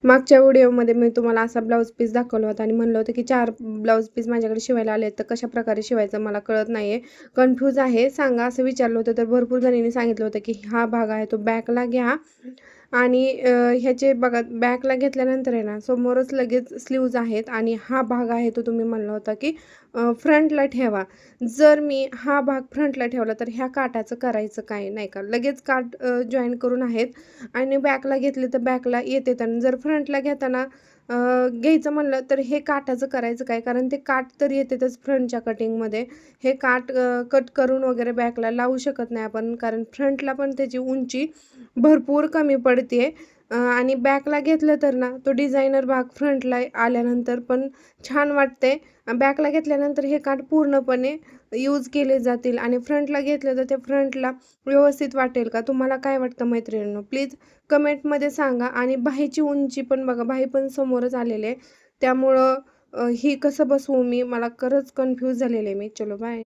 मागच्या व्हिडिओमध्ये मी तुम्हाला असा ब्लाऊज पीस दाखवला होता आणि म्हणलं होतं की 4 ब्लाऊज पीस माझ्याकडे शिवायला आले तर कशाप्रकारे शिवायचं मला कळत नाही आहे, कन्फ्यूज आहे, सांगा असं विचारलं होतं. तर भरपूर जणींनी सांगितलं होतं की हा भाग आहे तो बॅकला घ्या आणि ह्याचे बघा बॅकला घेतल्यानंतर आहे ना, समोरच लगेच स्लीव्ज आहेत आणि हा भाग आहे तो तुम्ही म्हणला होता की फ्रंटला ठेवा. जर मी हा भाग फ्रंटला ठेवला तर ह्या काठाचं करायचं काय? नाही का, लगेच काठ जॉइन करून आहेत आणि बॅकला घेतले तर बॅकला येते. आणि जर फ्रंटला घेताना घ्यायचं म्हणलं तर हे काठाचं करायचं काय? कारण ते काठ तर येतातच फ्रंटच्या कटिंगमध्ये. हे काठ कट करून वगैरे बॅकला लावू शकत नाही आपण, कारण फ्रंटला पण त्याची उंची भरपूर कमी पडते. आणि बॅकला घेतलं तर ना, तो डिझायनर भाग फ्रंटला आल्यानंतर पण छान वाटते. बॅकला घेतल्यानंतर हे काठ पूर्णपणे यूज केले जातील आणि फ्रंटला घेतलं तर ते फ्रंटला व्यवस्थित वाटेल का? तुम्हाला काय वाटतं मैत्रिणींनो? प्लीज कमेंटमध्ये सांगा. आणि बाहीची उंची पण बघा, बाही पण समोरच आलेली आहे. त्यामुळं ही कसं बसवू मी? मला खरंच कन्फ्यूज झालेले मी. चलो बाय.